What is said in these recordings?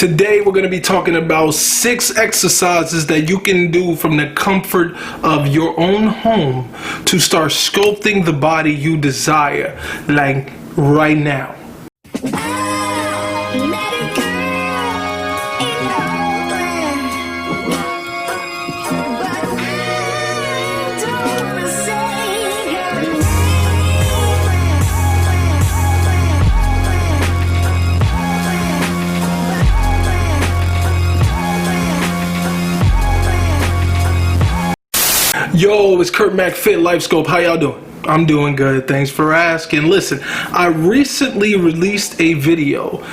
Today we're going to be talking about 6 exercises that you can do from the comfort of your own home to start sculpting the body you desire, like right now. Yo, it's KurtMacFit, LifeSkulpt. How y'all doing? I'm doing good. Thanks for asking. Listen, I recently released a video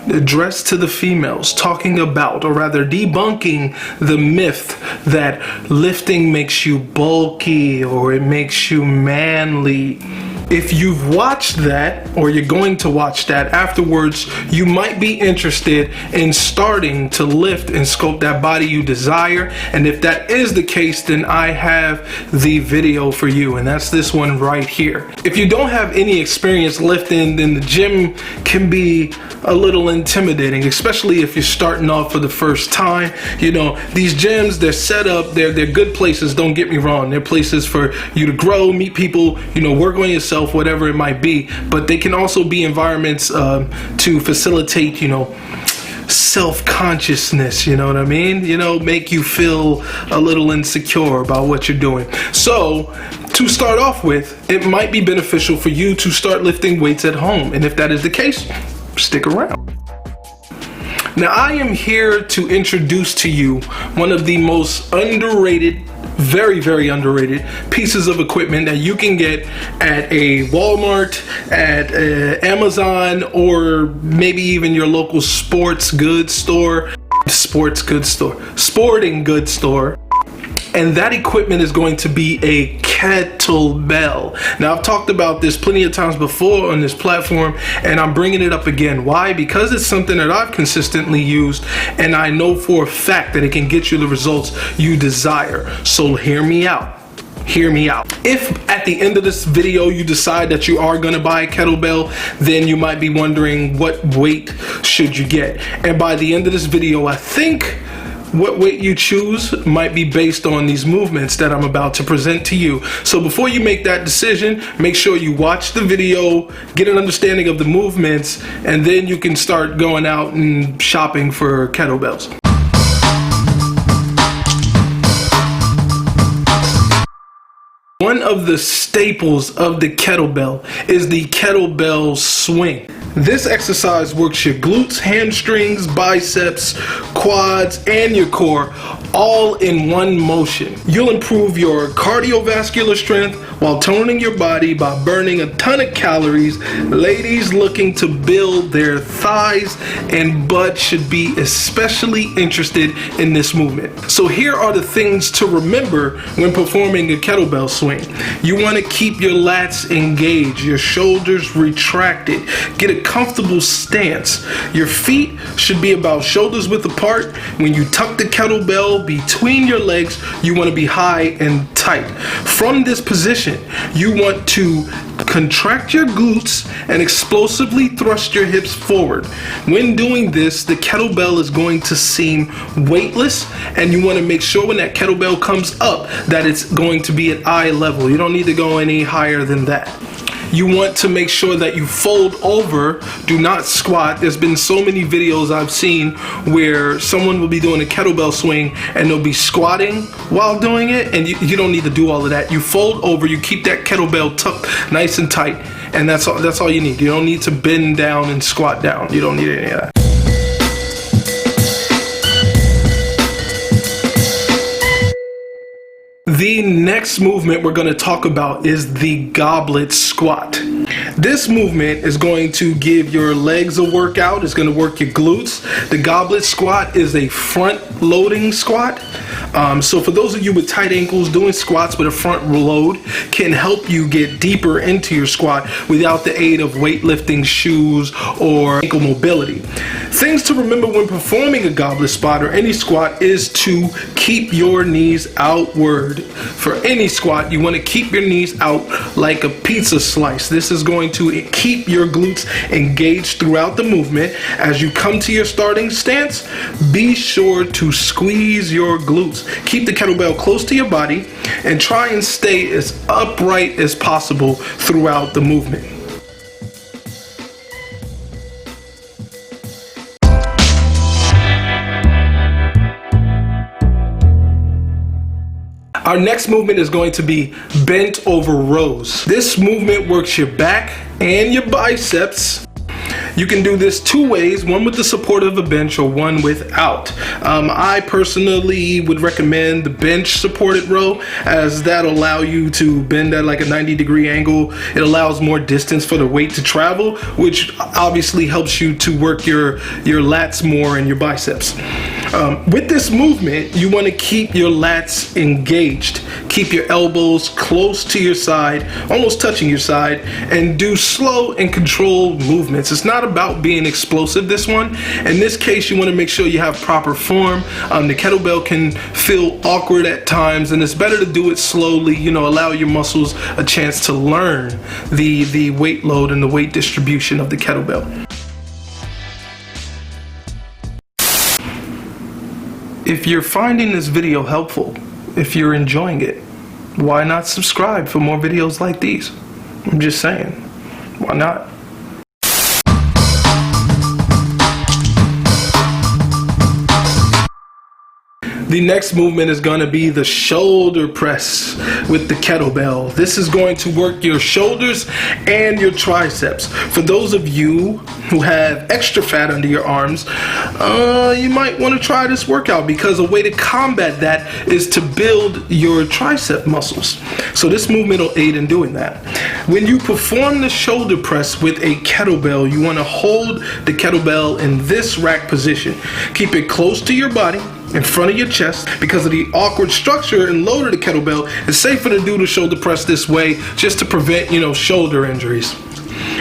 addressed to the females talking about, or rather debunking, the myth that lifting makes you bulky or it makes you manly. If you've watched that, or you're going to watch that afterwards, you might be interested in starting to lift and sculpt that body you desire. And if that is the case, then I have the video for you, and that's this one right here. If you don't have any experience lifting, then the gym can be a little intimidating, especially if you're starting off for the first time. You know, these gyms, they're set up, they're good places, don't get me wrong. They're places for you to grow, meet people, you know, work on yourself, whatever it might be, but they can also be environments to facilitate, you know, self-consciousness, you know what I mean? You know, make you feel a little insecure about what you're doing. So to start off with, it might be beneficial for you to start lifting weights at home, and if that is the case, stick around. Now, I am here to introduce to you one of the most underrated, very underrated pieces of equipment that you can get at a Walmart, at Amazon, or maybe even your local sporting goods store. And that equipment is going to be a kettlebell. Now, I've talked about this plenty of times before on this platform, and I'm bringing it up again. Why? Because it's something that I've consistently used, and I know for a fact that it can get you the results you desire. So hear me out. Hear me out. If at the end of this video you decide that you are going to buy a kettlebell, then you might be wondering, what weight should you get? And by the end of this video, I think what weight you choose might be based on these movements that I'm about to present to you. So before you make that decision, make sure you watch the video, get an understanding of the movements, and then you can start going out and shopping for kettlebells. One of the staples of the kettlebell is the kettlebell swing. This exercise works your glutes, hamstrings, biceps, quads, and your core all in one motion. You'll improve your cardiovascular strength while toning your body by burning a ton of calories. Ladies looking to build their thighs and butt should be especially interested in this movement. So here are the things to remember when performing a kettlebell swing. You want to keep your lats engaged, your shoulders retracted. Get a comfortable stance. Your feet should be about shoulders width apart. When you tuck the kettlebell between your legs, you want to be high and tight. From this position, you want to contract your glutes and explosively thrust your hips forward. When doing this, the kettlebell is going to seem weightless, and you want to make sure when that kettlebell comes up that it's going to be at eye level. You don't need to go any higher than that. You want to make sure that you fold over, do not squat. There's been so many videos I've seen where someone will be doing a kettlebell swing and they'll be squatting while doing it, and you don't need to do all of that. You fold over, you keep that kettlebell tucked nice and tight, and that's all you need. You don't need to bend down and squat down. You don't need any of that. The next movement we're going to talk about is the goblet squat. This movement is going to give your legs a workout. It's going to work your glutes. The goblet squat is a front loading squat. So for those of you with tight ankles, doing squats with a front load can help you get deeper into your squat without the aid of weightlifting shoes or ankle mobility. Things to remember when performing a goblet spot or any squat is to keep your knees outward. For any squat, you want to keep your knees out like a pizza slice. This is going to keep your glutes engaged throughout the movement. As you come to your starting stance, be sure to squeeze your glutes. Keep the kettlebell close to your body and try and stay as upright as possible throughout the movement. Our next movement is going to be bent over rows. This movement works your back and your biceps. You can do this two ways, one with the support of a bench or one without. I personally would recommend the bench supported row, as that'll allow you to bend at like a 90-degree angle. It allows more distance for the weight to travel, which obviously helps you to work your lats more and your biceps. With this movement, you want to keep your lats engaged. Keep your elbows close to your side, almost touching your side, and do slow and controlled movements. It's not about being explosive, this one. In this case, you want to make sure you have proper form. The kettlebell can feel awkward at times, and it's better to do it slowly, allow your muscles a chance to learn the weight load and the weight distribution of the kettlebell. If you're finding this video helpful, if you're enjoying it, why not subscribe for more videos like these? I'm just saying, why not? The next movement is going to be the shoulder press with the kettlebell. This is going to work your shoulders and your triceps. For those of you who have extra fat under your arms, you might want to try this workout, because a way to combat that is to build your tricep muscles. So this movement will aid in doing that. When you perform the shoulder press with a kettlebell, you want to hold the kettlebell in this rack position. Keep it close to your body, in front of your chest. Because of the awkward structure and load of the kettlebell, it's safer to do the shoulder press this way, just to prevent, shoulder injuries.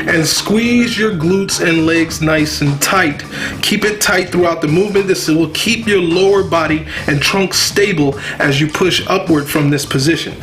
And squeeze your glutes and legs nice and tight. Keep it tight throughout the movement. This will keep your lower body and trunk stable as you push upward from this position.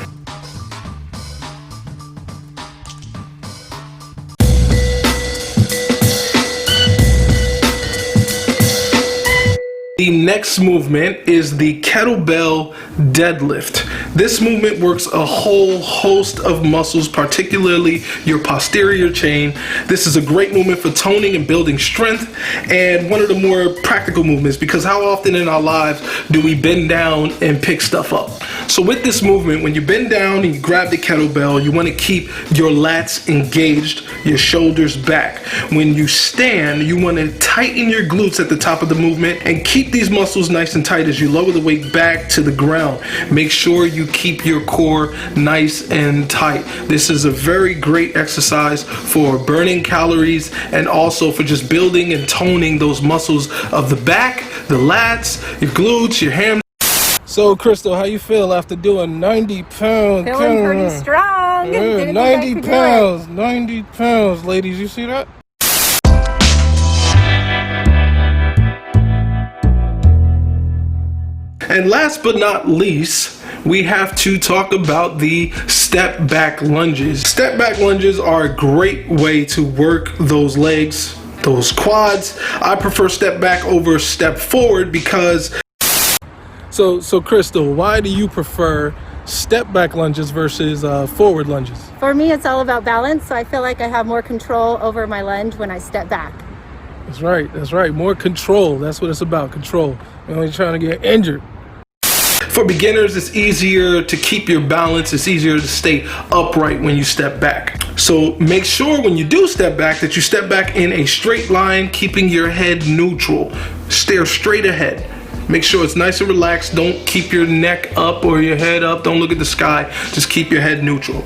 The next movement is the kettlebell deadlift. This movement works a whole host of muscles, particularly your posterior chain. This is a great movement for toning and building strength, and one of the more practical movements, because how often in our lives do we bend down and pick stuff up? So with this movement, when you bend down and you grab the kettlebell, you want to keep your lats engaged, your shoulders back. When you stand, you want to tighten your glutes at the top of the movement and keep these muscles nice and tight as you lower the weight back to the ground. Make sure you keep your core nice and tight. This is a very great exercise for burning calories and also for just building and toning those muscles of the back, the lats, your glutes, your hams. So, Crystal, how you feel after doing 90 pounds? Feeling pretty strong. 90 pounds, 90 pounds, ladies. You see that? And last but not least, we have to talk about the step back lunges. Step back lunges are a great way to work those legs, those quads. I prefer step back over step forward because... So Crystal, why do you prefer step back lunges versus forward lunges? For me, it's all about balance, so I feel like I have more control over my lunge when I step back. That's right. More control. That's what it's about, control. You're only trying to get injured. For beginners, it's easier to keep your balance. It's easier to stay upright when you step back. So make sure when you do step back that you step back in a straight line, keeping your head neutral. Stare straight ahead. Make sure it's nice and relaxed. Don't keep your neck up or your head up. Don't look at the sky. Just keep your head neutral.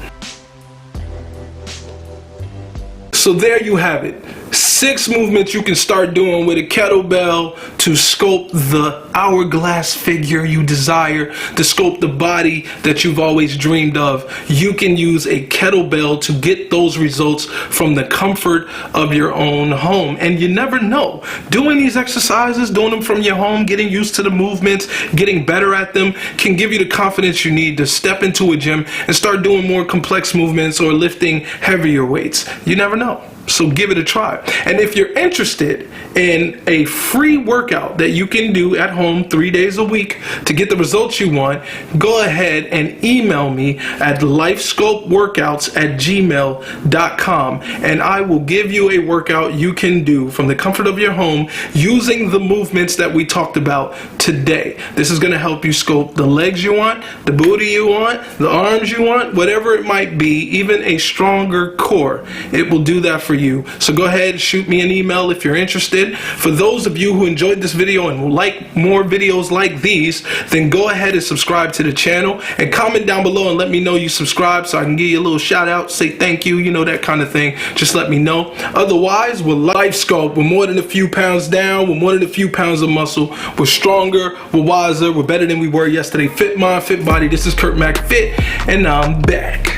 So there you have it. 6 movements you can start doing with a kettlebell to sculpt the hourglass figure you desire, to sculpt the body that you've always dreamed of. You can use a kettlebell to get those results from the comfort of your own home. And you never know, doing these exercises, doing them from your home, getting used to the movements, getting better at them, can give you the confidence you need to step into a gym and start doing more complex movements or lifting heavier weights. You never know. So give it a try. And if you're interested in a free workout that you can do at home 3 days a week to get the results you want, go ahead and email me at lifesculptworkouts@gmail.com, and I will give you a workout you can do from the comfort of your home using the movements that we talked about today. This is going to help you sculpt the legs you want, the booty you want, the arms you want, whatever it might be, even a stronger core. It will do that for you. So go ahead, shoot me an email if you're interested. For those of you who enjoyed this video and would like more videos like these, then go ahead and subscribe to the channel and comment down below and let me know you subscribe so I can give you a little shout out, say thank you, you know, that kind of thing. Just let me know. Otherwise, with LifeSkulpt, we're more than a few pounds down, we're more than a few pounds of muscle, we're stronger, we're wiser, we're better than we were yesterday. Fit mind, fit body. This is KurtMacFit, and I'm back.